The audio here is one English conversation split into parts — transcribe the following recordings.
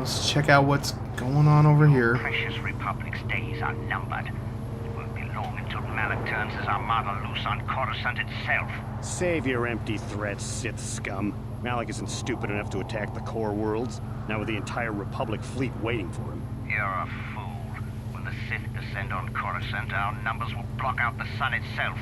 let's check out what's going on over here. Precious Republic's days are numbered. It won't be long until Malak turns his armada loose on Coruscant itself. Save your empty threats, Sith scum. Malak isn't stupid enough to attack the core worlds, now with the entire Republic fleet waiting for him. You're a fool. When the Sith descend on Coruscant, our numbers will block out the sun itself.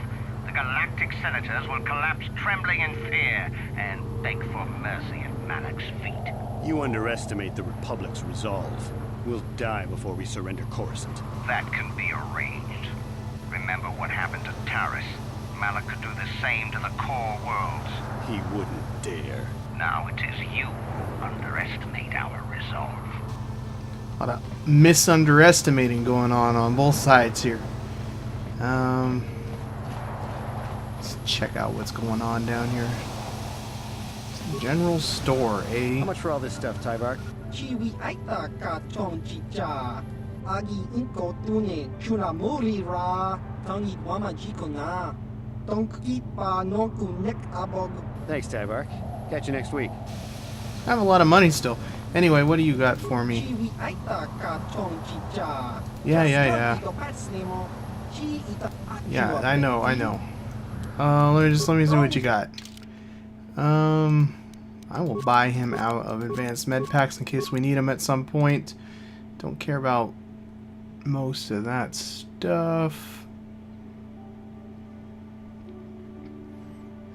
The galactic senators will collapse trembling in fear and beg for mercy at Malak's feet. You underestimate the Republic's resolve. We'll die before we surrender Coruscant. That can be arranged. Remember what happened to Taris. Malak could do the same to the core worlds. He wouldn't dare. Now it is you who underestimate our resolve. A lot of misunderestimating going on both sides here. Let's check out what's going on down here. General store, eh? How much for all this stuff, Tyvark? Chiwi aita ka chong chicha. Agi inko tune chuna muri ra. Tangi wama jiko na. Tonki pa noku nek abog. Thanks, Tyvark. Catch you next week. I have a lot of money still. Anyway, what do you got for me? Chiwi aita ka chong chicha. Yeah. Yeah, I know. Let me see what you got. I will buy him out of advanced med packs in case we need them at some point. Don't care about most of that stuff.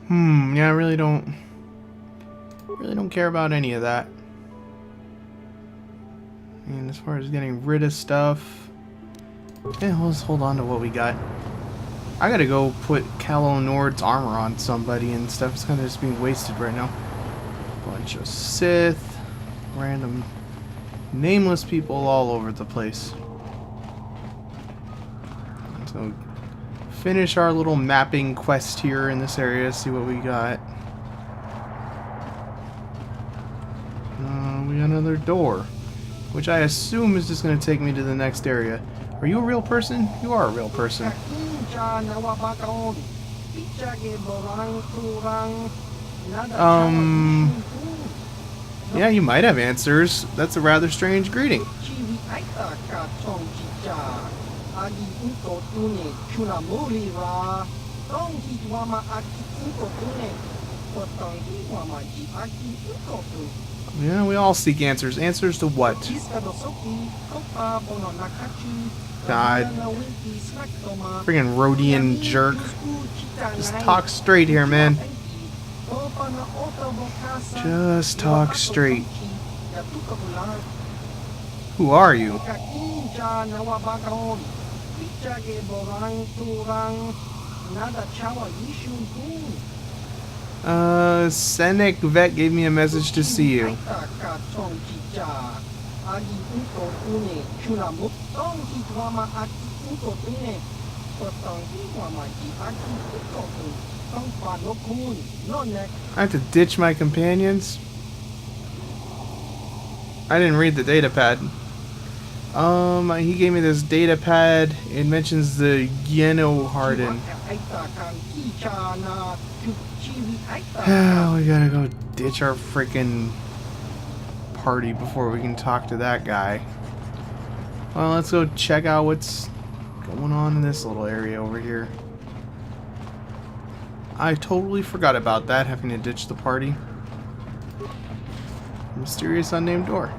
Yeah, I really don't care about any of that. And as far as getting rid of stuff, yeah, let's hold on to what we got. I gotta go put Calo Nord's armor on somebody and stuff. It's kind of just being wasted right now. Bunch of Sith, random nameless people all over the place. So finish our little mapping quest here in this area, see what we got. We got another door, which I assume is just going to take me to the next area. Are you a real person? You are a real person. Yeah, you might have answers. That's a rather strange greeting. Yeah, we all seek answers. Answers to what? God. Friggin' Rhodian jerk. Just talk straight here, man. Just talk straight. Who are you? Senek Vet gave me a message to see you. I have to ditch my companions? I didn't read the data pad. He gave me this data pad. It mentions the Yeno Harden. We gotta go ditch our freaking party before we can talk to that guy. Well, let's go check out what's going on in this little area over here. I totally forgot about that, having to ditch the party. Mysterious unnamed door.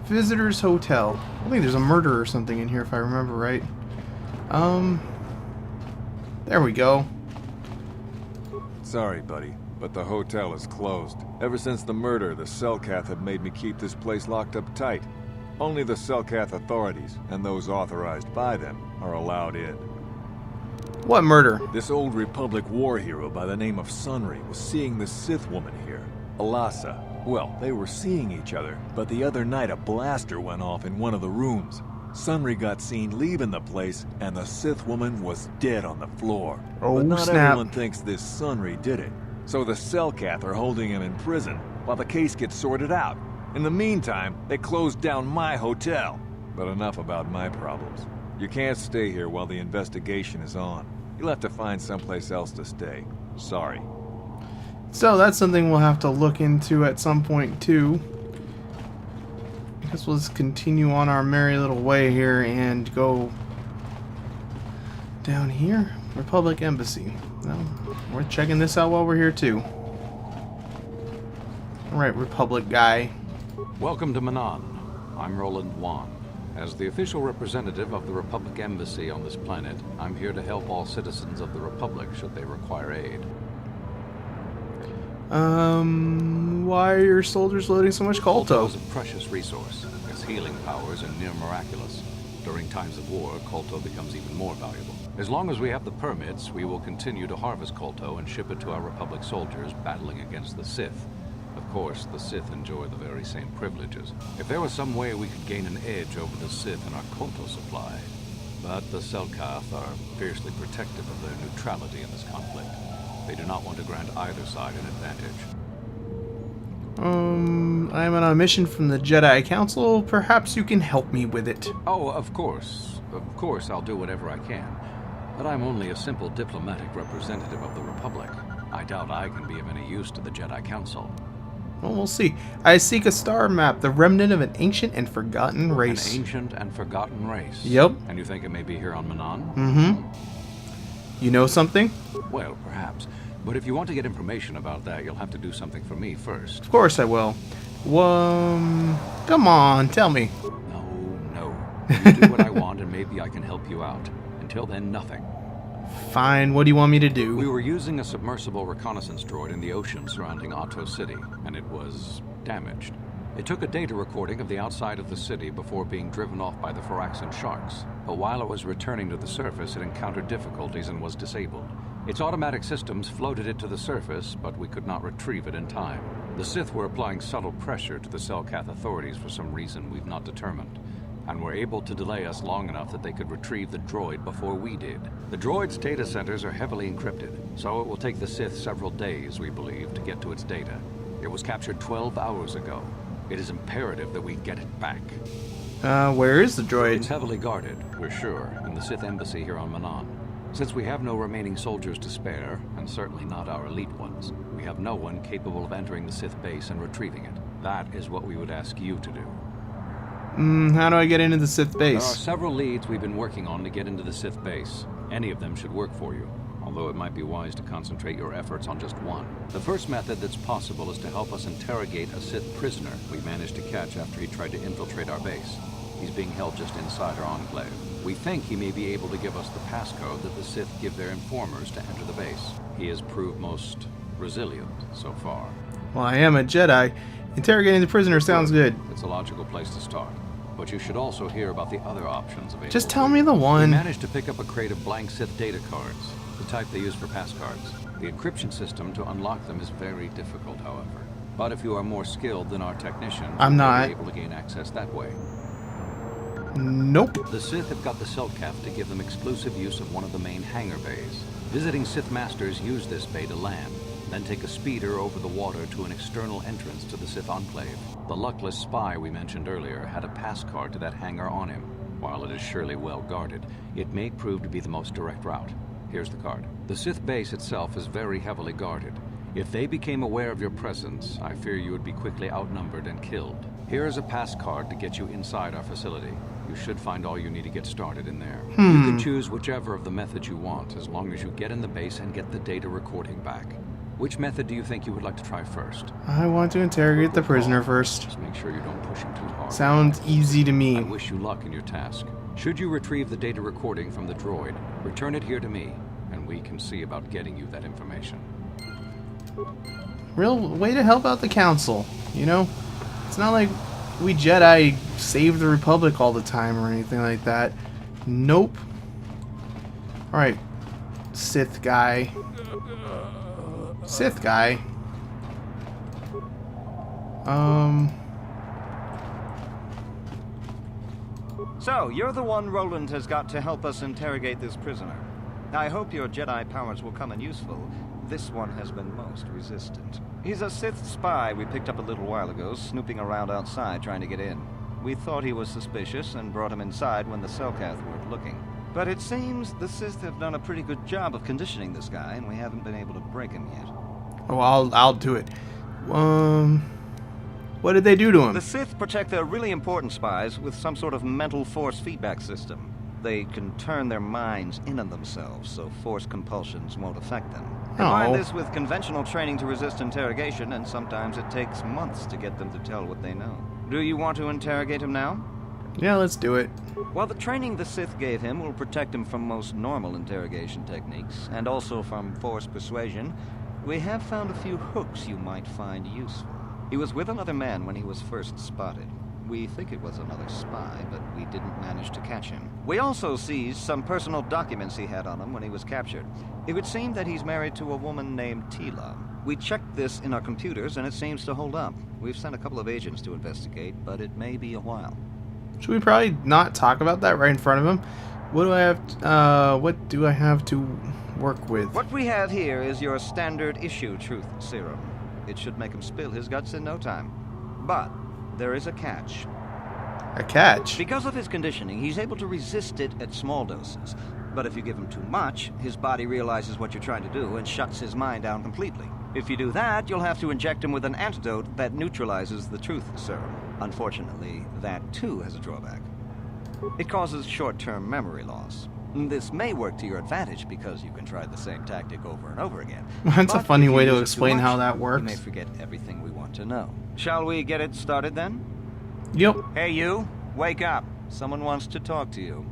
Visitors Hotel. I think there's a murder or something in here if I remember right. There we go. Sorry, buddy, but the hotel is closed. Ever since the murder, the Selkath have made me keep this place locked up tight. Only the Selkath authorities, and those authorized by them, are allowed in. What murder? This old Republic war hero by the name of Sunry was seeing this Sith woman here, Alasa. Well, they were seeing each other, but the other night a blaster went off in one of the rooms. Sunry got seen leaving the place, and the Sith woman was dead on the floor. Oh, but not snap. everyone thinks this Sunry did it. So the Selkath are holding him in prison, while the case gets sorted out. In the meantime, they closed down my hotel. But enough about my problems. You can't stay here while the investigation is on. You'll have to find someplace else to stay. Sorry. So that's something we'll have to look into at some point too. guess we'll just continue on our merry little way here and go down here. Republic Embassy. Well, we're checking this out while we're here too. Alright, Republic guy. Welcome to Manan. I'm Roland Wan. As the official representative of the Republic Embassy on this planet, I'm here to help all citizens of the Republic should they require aid. Why are your soldiers loading so much Kolto Kolto? is a precious resource. Its healing powers are near miraculous. During times of war, Kolto becomes even more valuable. As long as we have the permits, we will continue to harvest Kolto and ship it to our Republic soldiers battling against the Sith. Of course, the Sith enjoy the very same privileges. If there was some way we could gain an edge over the Sith in our Kolto supply, but the Selkath are fiercely protective of their neutrality in this conflict. They do not want to grant either side an advantage. I'm on a mission from the Jedi Council. Perhaps you can help me with it. Oh, of course. Of course, I'll do whatever I can. But I'm only a simple diplomatic representative of the Republic. I doubt I can be of any use to the Jedi Council. Well, we'll see. I seek a star map, the remnant of an ancient and forgotten race. An ancient and forgotten race. Yep. And you think it may be here on Manan? Mm-hmm. You know something? Well, perhaps. But if you want to get information about that, you'll have to do something for me first. Of course I will. Come on, tell me. No. You do what I want and maybe I can help you out. Until then, nothing. Fine, what do you want me to do? We were using a submersible reconnaissance droid in the ocean surrounding Otto City, and it was damaged. It took a data recording of the outside of the city before being driven off by the Firaxan sharks. But while it was returning to the surface, it encountered difficulties and was disabled. Its automatic systems floated it to the surface, but we could not retrieve it in time. The Sith were applying subtle pressure to the Selkath authorities for some reason we've not determined, and were able to delay us long enough that they could retrieve the droid before we did. The droid's data centers are heavily encrypted, so it will take the Sith several days, we believe, to get to its data. It was captured 12 hours ago. It is imperative that we get it back. Where is the It's droid? heavily guarded, we're sure, in the Sith embassy here on Manan. Since we have no remaining soldiers to spare, and certainly not our elite ones, we have no one capable of entering the Sith base and retrieving it. That is what we would ask you to do. How do I get into the Sith There are base? several leads we've been working on to get into the Sith base. Any of them should work for you, although it might be wise to concentrate your efforts on just one. The first method that's possible is to help us interrogate a Sith prisoner we managed to catch after he tried to infiltrate our base. He's being held just inside our enclave. We think he may be able to give us the passcode that the Sith give their informers to enter the base. He has proved most resilient so far. Well, I am a Jedi. Interrogating the prisoner sounds good. It's a logical place to start. But you should also hear about the other options available. Just tell me the We one. managed to pick up a crate of blank Sith data cards, the type they use for passcards. The encryption system to unlock them is very difficult, however. But if you are more skilled than our technicians, I'm you'll not. be able to gain access that way. Nope. The Sith have got the Selkath to give them exclusive use of one of the main hangar bays. Visiting Sith masters use this bay to land, then take a speeder over the water to an external entrance to the Sith enclave. The luckless spy we mentioned earlier had a pass card to that hangar on him. While it is surely well guarded, it may prove to be the most direct route. Here's the card. The Sith base itself is very heavily guarded. If they became aware of your presence, I fear you would be quickly outnumbered and killed. Here is a pass card to get you inside our facility. You should find all you need to get started in there. You can choose whichever of the methods you want, as long as you get in the base and get the data recording back. Which method do you think you would like to try first? I want to interrogate the prisoner first. Just make sure you don't push him too hard. Sounds easy to I me. wish you luck in your task. Should you retrieve the data recording from the droid, return it here to me, and we can see about getting you that information. Real way to help out the council, you know? It's not like we Jedi save the Republic all the time or anything like that. Nope. Alright. Sith guy. Sith guy. So, you're the one Roland has got to help us interrogate this prisoner. I hope your Jedi powers will come in useful. This one has been most resistant. He's a Sith spy we picked up a little while ago, snooping around outside trying to get in. We thought he was suspicious and brought him inside when the Selkath weren't looking. But it seems the Sith have done a pretty good job of conditioning this guy, and we haven't been able to break him yet. Oh, I'll do it. What did they do to him? The Sith protect their really important spies with some sort of mental force feedback system. They can turn their minds in on themselves, so force compulsions won't affect them. Combine this with conventional training to resist interrogation, and sometimes it takes months to get them to tell what they know. Do you want to interrogate him now? Yeah, let's do it. Well, the training the Sith gave him will protect him from most normal interrogation techniques, and also from force persuasion. We have found a few hooks you might find useful. He was with another man when he was first spotted. We think it was another spy, but we didn't manage to catch him. We also seized some personal documents he had on him when he was captured. It would seem that he's married to a woman named Tila. We checked this in our computers, and it seems to hold up. We've sent a couple of agents to investigate, but it may be a while. Should we probably not talk about that right in front of him? What do I have to work with? What we have here is your standard issue truth serum. It should make him spill his guts in no time. But there is a catch. A catch? Because of his conditioning, he's able to resist it at small doses. But if you give him too much, his body realizes what you're trying to do and shuts his mind down completely. If you do that, you'll have to inject him with an antidote that neutralizes the truth serum. Unfortunately, that too has a drawback. It causes short-term memory loss. This may work to your advantage because you can try the same tactic over and over again. That's a But funny if you way to use it too explain how much, that you works. may forget everything we want to know. Shall we get it started then? Yep. Hey you, wake up. Someone wants to talk to you.